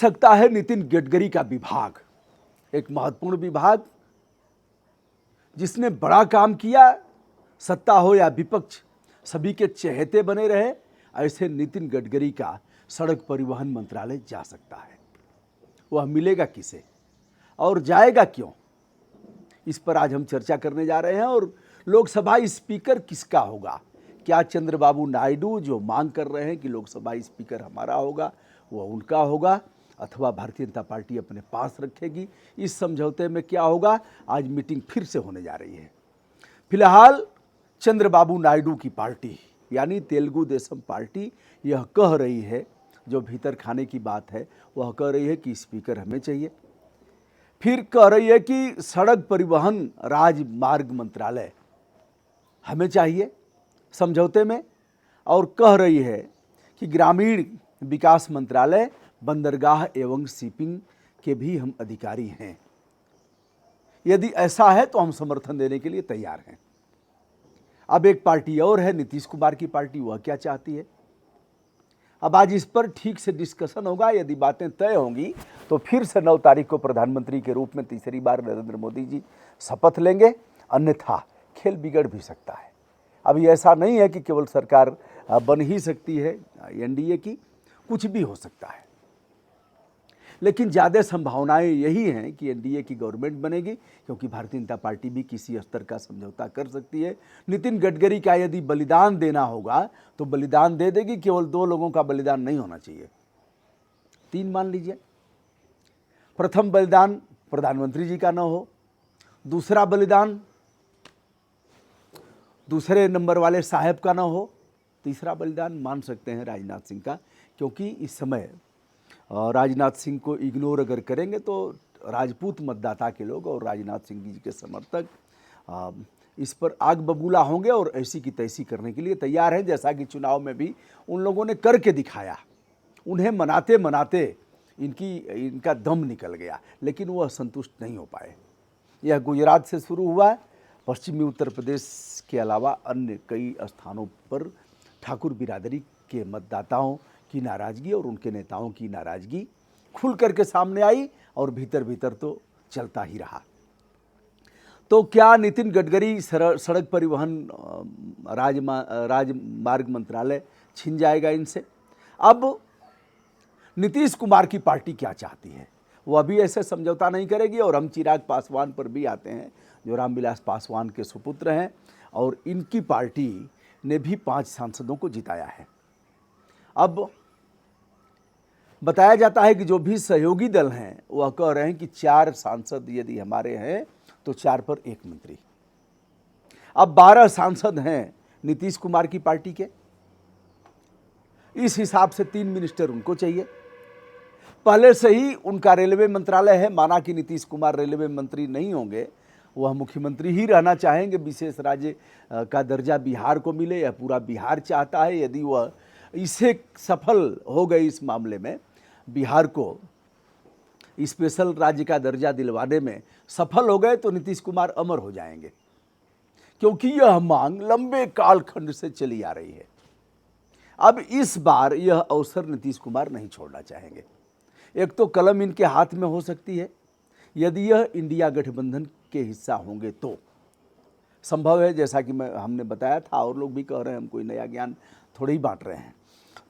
सकता है नितिन गडकरी का विभाग, एक महत्वपूर्ण विभाग जिसने बड़ा काम किया, सत्ता हो या विपक्ष सभी के चहेते बने रहे, ऐसे नितिन गडकरी का सड़क परिवहन मंत्रालय जा सकता है। वह मिलेगा किसे और जाएगा क्यों, इस पर आज हम चर्चा करने जा रहे हैं। और लोकसभा स्पीकर किसका होगा? क्या चंद्रबाबू नायडू जो मांग कर रहे हैं कि लोकसभा स्पीकर हमारा होगा वह उनका होगा, अथवा भारतीय जनता पार्टी अपने पास रखेगी? इस समझौते में क्या होगा, आज मीटिंग फिर से होने जा रही है। फिलहाल चंद्रबाबू नायडू की पार्टी यानी तेलुगु देशम पार्टी यह कह रही है, जो भीतर खाने की बात है, वह कह रही है कि स्पीकर हमें चाहिए। फिर कह रही है कि सड़क परिवहन राजमार्ग मंत्रालय हमें चाहिए समझौते में, और कह रही है कि ग्रामीण विकास मंत्रालय, बंदरगाह एवं शिपिंग के भी हम अधिकारी हैं। यदि ऐसा है तो हम समर्थन देने के लिए तैयार हैं। अब एक पार्टी और है, नीतीश कुमार की पार्टी, वह क्या चाहती है? अब आज इस पर ठीक से डिस्कशन होगा। यदि बातें तय होंगी तो फिर से 9 तारीख को प्रधानमंत्री के रूप में तीसरी बार नरेंद्र मोदी जी शपथ लेंगे, अन्यथा खेल बिगड़ भी सकता है। अभी ऐसा नहीं है कि केवल सरकार बन ही सकती है एनडीए की, कुछ भी हो सकता है, लेकिन ज़्यादा संभावनाएं यही हैं कि एनडीए की गवर्नमेंट बनेगी, क्योंकि भारतीय जनता पार्टी भी किसी स्तर का समझौता कर सकती है। नितिन गडकरी का यदि बलिदान देना होगा तो बलिदान दे देगी, केवल 2 लोगों का बलिदान नहीं होना चाहिए, 3 मान लीजिए। प्रथम बलिदान प्रधानमंत्री जी का न हो, दूसरा बलिदान दूसरे नंबर वाले साहब का ना हो, तीसरा बलिदान मान सकते हैं राजनाथ सिंह का, क्योंकि इस समय राजनाथ सिंह को इग्नोर अगर करेंगे तो राजपूत मतदाता के लोग और राजनाथ सिंह जी के समर्थक इस पर आग बबूला होंगे और ऐसी की तैसी करने के लिए तैयार हैं, जैसा कि चुनाव में भी उन लोगों ने करके दिखाया। उन्हें मनाते मनाते इनका दम निकल गया, लेकिन वह संतुष्ट नहीं हो पाए। यह गुजरात से शुरू हुआ, पश्चिमी उत्तर प्रदेश के अलावा अन्य कई स्थानों पर ठाकुर बिरादरी के मतदाताओं की नाराज़गी और उनके नेताओं की नाराज़गी खुल करके सामने आई, और भीतर भीतर तो चलता ही रहा। तो क्या नितिन गडकरी सड़क परिवहन राजमार्ग मंत्रालय छिन जाएगा इनसे? अब नीतीश कुमार की पार्टी क्या चाहती है? वो अभी ऐसे समझौता नहीं करेगी। और हम चिराग पासवान पर भी आते हैं, जो रामविलास पासवान के सुपुत्र हैं, और इनकी पार्टी ने भी 5 सांसदों को जिताया है। अब बताया जाता है कि जो भी सहयोगी दल हैं वह कह रहे हैं कि 4 सांसद यदि हमारे हैं तो 4 पर 1 मंत्री। अब 12 सांसद हैं नीतीश कुमार की पार्टी के, इस हिसाब से 3 मिनिस्टर उनको चाहिए। पहले से ही उनका रेलवे मंत्रालय है, माना कि नीतीश कुमार रेलवे मंत्री नहीं होंगे, वह मुख्यमंत्री ही रहना चाहेंगे। विशेष राज्य का दर्जा बिहार को मिले, या पूरा बिहार चाहता है। यदि वह इसे सफल हो गए इस मामले में, बिहार को स्पेशल राज्य का दर्जा दिलवाने में सफल हो गए, तो नीतीश कुमार अमर हो जाएंगे, क्योंकि यह मांग लंबे कालखंड से चली आ रही है। अब इस बार यह अवसर नीतीश कुमार नहीं छोड़ना चाहेंगे। एक तो कलम इनके हाथ में हो सकती है, यदि यह इंडिया गठबंधन के हिस्सा होंगे तो संभव है, जैसा कि हमने बताया था, और लोग भी कह रहे हैं, हम कोई नया ज्ञान थोड़ी ही बांट रहे हैं।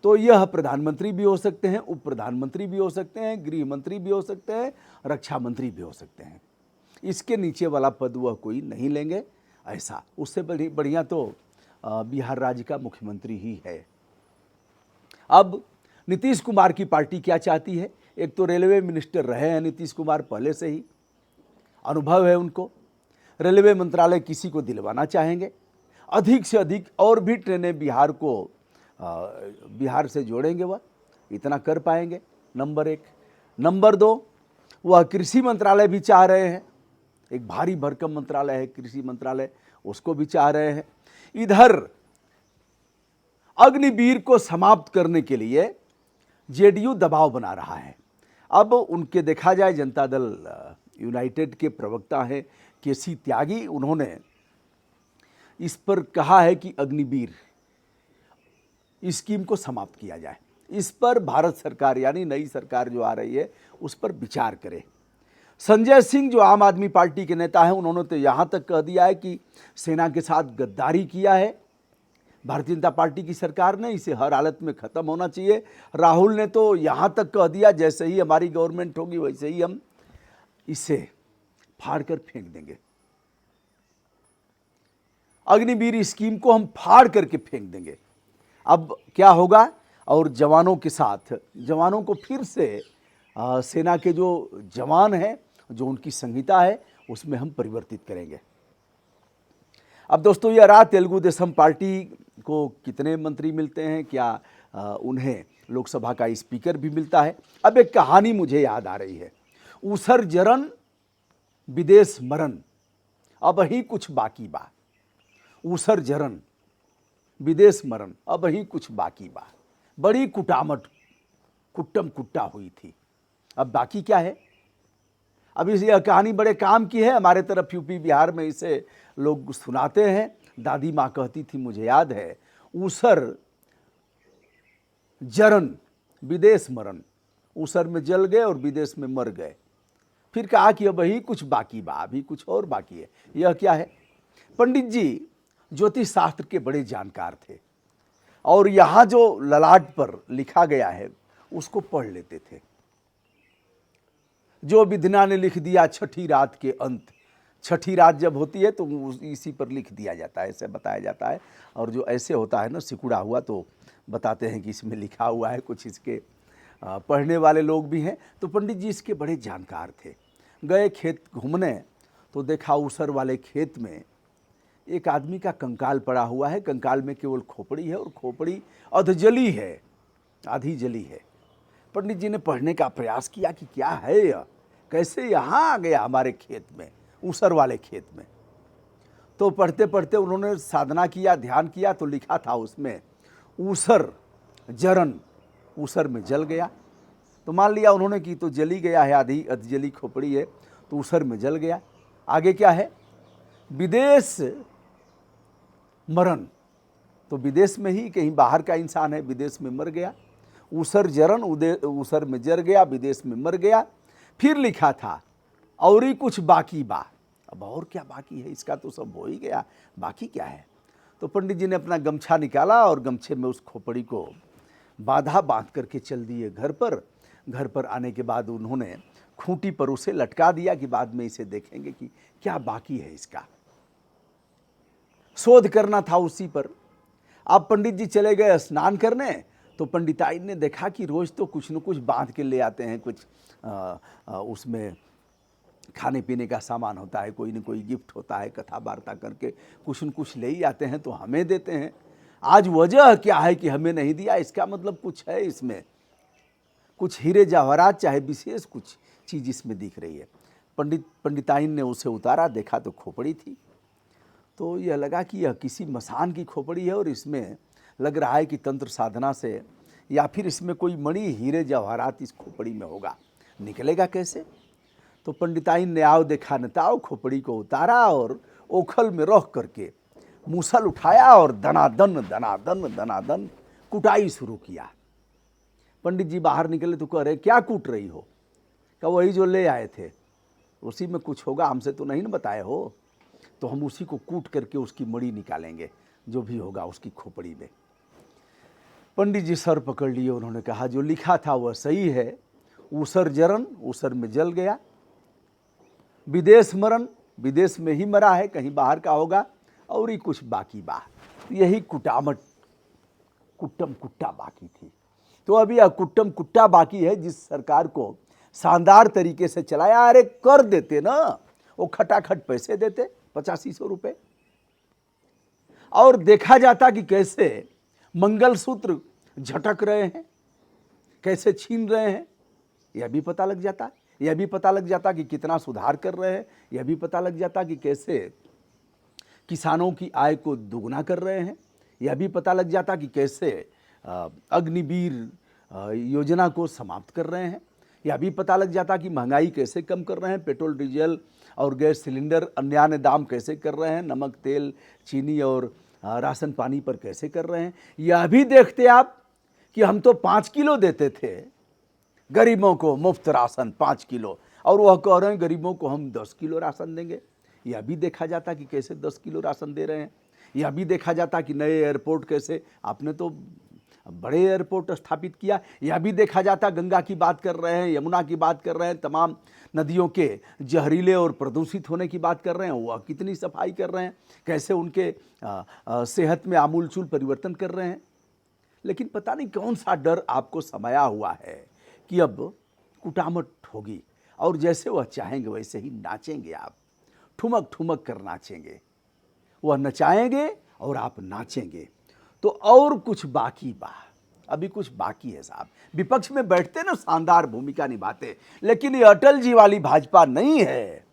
तो यह प्रधानमंत्री भी हो सकते हैं, उप प्रधानमंत्री भी हो सकते हैं, गृह मंत्री भी हो सकते हैं, रक्षा मंत्री भी हो सकते हैं। इसके नीचे वाला पद वह कोई नहीं लेंगे ऐसा। उससे बढ़िया तो बिहार राज्य का मुख्यमंत्री ही है। अब नीतीश कुमार की पार्टी क्या चाहती है? एक तो रेलवे मिनिस्टर रहे हैं नीतीश कुमार पहले से ही, अनुभव है उनको। रेलवे मंत्रालय किसी को दिलवाना चाहेंगे, अधिक से अधिक और भी ट्रेनें बिहार से जोड़ेंगे, वह इतना कर पाएंगे, नंबर 1। नंबर 2, वह कृषि मंत्रालय भी चाह रहे हैं, एक भारी भरकम मंत्रालय है कृषि मंत्रालय, उसको भी चाह रहे हैं। इधर अग्निवीर को समाप्त करने के लिए जेडीयू दबाव बना रहा है। अब उनके देखा जाए, जनता दल यूनाइटेड के प्रवक्ता हैं केसी त्यागी, उन्होंने इस पर कहा है कि अग्निवीर स्कीम को समाप्त किया जाए। इस पर भारत सरकार यानी नई सरकार जो आ रही है उस पर विचार करे। संजय सिंह जो आम आदमी पार्टी के नेता हैं, उन्होंने तो यहाँ तक कह दिया है कि सेना के साथ गद्दारी किया है भारतीय जनता पार्टी की सरकार ने, इसे हर हालत में ख़त्म होना चाहिए। राहुल ने तो यहाँ तक कह दिया जैसे ही हमारी गवर्नमेंट होगी वैसे ही हम इसे फाड़ कर फेंक देंगे, अग्निवीर स्कीम को हम फाड़ करके फेंक देंगे। अब क्या होगा, और जवानों के साथ जवानों को फिर से सेना के जो जवान हैं, जो उनकी संहिता है उसमें हम परिवर्तित करेंगे। अब दोस्तों, यह रहा तेलुगु देशम पार्टी को कितने मंत्री मिलते हैं, क्या उन्हें लोकसभा का स्पीकर भी मिलता है। अब एक कहानी मुझे याद आ रही है, ऊसर जरन विदेश मरन अब ही कुछ बाकी बा, ऊसर जरन विदेश मरन अब ही कुछ बाकी बा। बड़ी कुटामट कुट्टम कुट्टा हुई थी, अब बाकी क्या है। अब इस यह कहानी बड़े काम की है, हमारे तरफ यूपी बिहार में इसे लोग सुनाते हैं। दादी माँ कहती थी, मुझे याद है, ऊसर जरन विदेश मरन, ऊसर में जल गए और विदेश में मर गए। फिर कहा कि अब ही कुछ बाकी बा, अभी कुछ और बाकी है। यह क्या है, पंडित जी ज्योतिष शास्त्र के बड़े जानकार थे और यहाँ जो ललाट पर लिखा गया है उसको पढ़ लेते थे। जो विधना ने लिख दिया छठी रात के अंत, छठी रात जब होती है तो इसी पर लिख दिया जाता है, ऐसे बताया जाता है। और जो ऐसे होता है ना सिकुड़ा हुआ, तो बताते हैं कि इसमें लिखा हुआ है, कुछ इसके पढ़ने वाले लोग भी हैं। तो पंडित जी इसके बड़े जानकार थे। गए खेत घूमने तो देखा ऊसर वाले खेत में एक आदमी का कंकाल पड़ा हुआ है, कंकाल में केवल खोपड़ी है और खोपड़ी अधजली है, आधी जली है। पंडित जी ने पढ़ने का प्रयास किया कि क्या है यह, कैसे यहाँ आ गया हमारे खेत में, ऊसर वाले खेत में। तो पढ़ते पढ़ते उन्होंने साधना किया, ध्यान किया, तो लिखा था उसमें ऊसर जरन, ऊसर में जल गया। तो मान लिया उन्होंने कि तो जली गया है, आधी अधजली खोपड़ी है तो ऊसर में जल गया। आगे क्या है, विदेश मरण, तो विदेश में ही कहीं बाहर का इंसान है, विदेश में मर गया। ऊसर जरन, ऊसर में जर गया, विदेश में मर गया। फिर लिखा था और ही कुछ बाकी बा, अब और क्या बाकी है, इसका तो सब हो ही गया, बाकी क्या है। तो पंडित जी ने अपना गमछा निकाला और गमछे में उस खोपड़ी को बांधा, बांध करके चल दिए घर पर। घर पर आने के बाद उन्होंने खूंटी पर उसे लटका दिया कि बाद में इसे देखेंगे कि क्या बाकी है इसका, शोध करना था उसी पर। अब पंडित जी चले गए स्नान करने, तो पंडिताई ने देखा कि रोज तो कुछ न कुछ बांध के ले आते हैं, कुछ उसमें खाने पीने का सामान होता है, कोई न कोई गिफ्ट होता है, कथा वार्ता करके कुछ न कुछ ले ही आते हैं, तो हमें देते हैं। आज वजह क्या है कि हमें नहीं दिया, इसका मतलब कुछ है इसमें, कुछ हीरे जवाहरात चाहे विशेष कुछ चीज़ इसमें दिख रही है। पंडिताइन ने उसे उतारा, देखा तो खोपड़ी थी। तो यह लगा कि यह किसी मसान की खोपड़ी है और इसमें लग रहा है कि तंत्र साधना से या फिर इसमें कोई मणि हीरे जवाहरात इस खोपड़ी में होगा, निकलेगा कैसे। तो पंडिताइन ने आओ देखा नताओ, खोपड़ी को उतारा और ओखल में रख करके मूसल उठाया और दनादन दनादन दनादन कुटाई शुरू किया। पंडित जी बाहर निकले तो कह रहे क्या कूट रही हो, क्या वही जो ले आए थे उसी में कुछ होगा, हमसे तो नहीं ना बताए हो, तो हम उसी को कूट करके उसकी मणि निकालेंगे, जो भी होगा उसकी खोपड़ी में। पंडित जी सर पकड़ लिए, उन्होंने कहा जो लिखा था वह सही है, ऊसर जरन, ऊसर में जल गया, विदेश मरण, विदेश में ही मरा है, कहीं बाहर का होगा, और ही कुछ बाकी बा। यही कुटामट कुट्टम कुट्टा बाकी थी। तो अभी यह कुट्टम कुट्टा बाकी है, जिस सरकार को शानदार तरीके से चलाया। अरे कर देते ना, वो खटाखट पैसे देते 8500 रुपए, और देखा जाता कि कैसे मंगलसूत्र झटक रहे हैं, कैसे छीन रहे हैं, यह भी पता लग जाता। यह भी पता लग जाता कि कितना सुधार कर रहे हैं, यह भी पता लग जाता कि कैसे किसानों की आय को दुगना कर रहे हैं, यह भी पता लग जाता कि कैसे अग्निवीर योजना को समाप्त कर रहे हैं, यह भी पता लग जाता कि महंगाई कैसे कम कर रहे हैं, पेट्रोल डीजल और गैस सिलेंडर अन्य दाम कैसे कर रहे हैं, नमक तेल चीनी और राशन पानी पर कैसे कर रहे हैं। यह भी देखते आप कि हम तो 5 किलो देते थे गरीबों को मुफ्त राशन 5 किलो, और वह कह रहे हैं गरीबों को हम 10 किलो राशन देंगे। यह भी देखा जाता कि कैसे 10 किलो राशन दे रहे हैं। यह भी देखा जाता कि नए एयरपोर्ट कैसे, आपने तो बड़े एयरपोर्ट स्थापित किया। यह भी देखा जाता, गंगा की बात कर रहे हैं, यमुना की बात कर रहे हैं, तमाम नदियों के जहरीले और प्रदूषित होने की बात कर रहे हैं, वह कितनी सफाई कर रहे हैं, कैसे उनके सेहत में आमूलचूल परिवर्तन कर रहे हैं। लेकिन पता नहीं कौन सा डर आपको समाया हुआ है कि अब कुटामट होगी और जैसे वह चाहेंगे वैसे ही नाचेंगे आप, ठुमक ठुमक कर नाचेंगे। वह नचाएंगे और आप नाचेंगे। तो और कुछ बाकी बा, अभी कुछ बाकी है साहब। विपक्ष में बैठते ना शानदार भूमिका निभाते, लेकिन ये अटल जी वाली भाजपा नहीं है।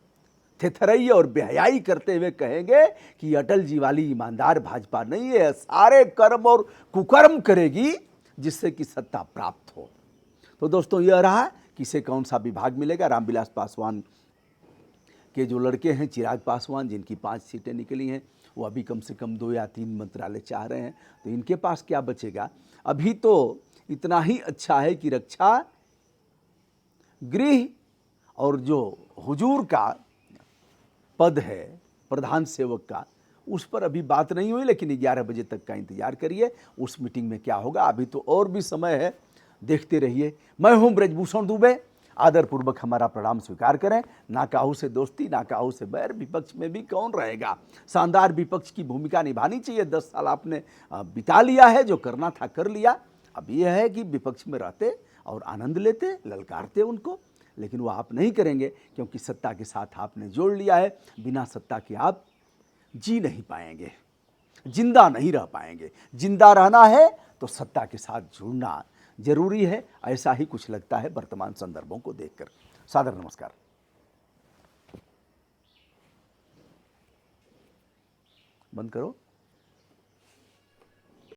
थेथरई और बेहयाई करते हुए कहेंगे कि अटल जी वाली ईमानदार भाजपा नहीं है, सारे कर्म और कुकर्म करेगी जिससे कि सत्ता प्राप्त हो। तो दोस्तों यह रहा किसे कौन सा विभाग मिलेगा। रामविलास पासवान के जो लड़के हैं चिराग पासवान, जिनकी 5 सीटें निकली हैं, वो अभी कम से कम 2 या 3 मंत्रालय चाह रहे हैं, तो इनके पास क्या बचेगा। अभी तो इतना ही अच्छा है कि रक्षा, गृह और जो हुजूर का पद है प्रधान सेवक का, उस पर अभी बात नहीं हुई, लेकिन 11 बजे तक का इंतजार करिए, उस मीटिंग में क्या होगा। अभी तो और भी समय है, देखते रहिए। मैं हूं ब्रजभूषण दुबे, आदरपूर्वक हमारा प्रणाम स्वीकार करें। ना काहू से दोस्ती, ना काहू से बैर, विपक्ष में भी कौन रहेगा। शानदार विपक्ष की भूमिका निभानी चाहिए। 10 साल आपने बिता लिया है, जो करना था कर लिया। अब यह है कि विपक्ष में रहते और आनंद लेते, ललकारते उनको, लेकिन वो आप नहीं करेंगे, क्योंकि सत्ता के साथ आपने जोड़ लिया है। बिना सत्ता के आप जी नहीं पाएंगे, जिंदा नहीं रह पाएंगे। जिंदा रहना है तो सत्ता के साथ जुड़ना जरूरी है, ऐसा ही कुछ लगता है वर्तमान संदर्भों को देखकर। सादर नमस्कार। बंद करो।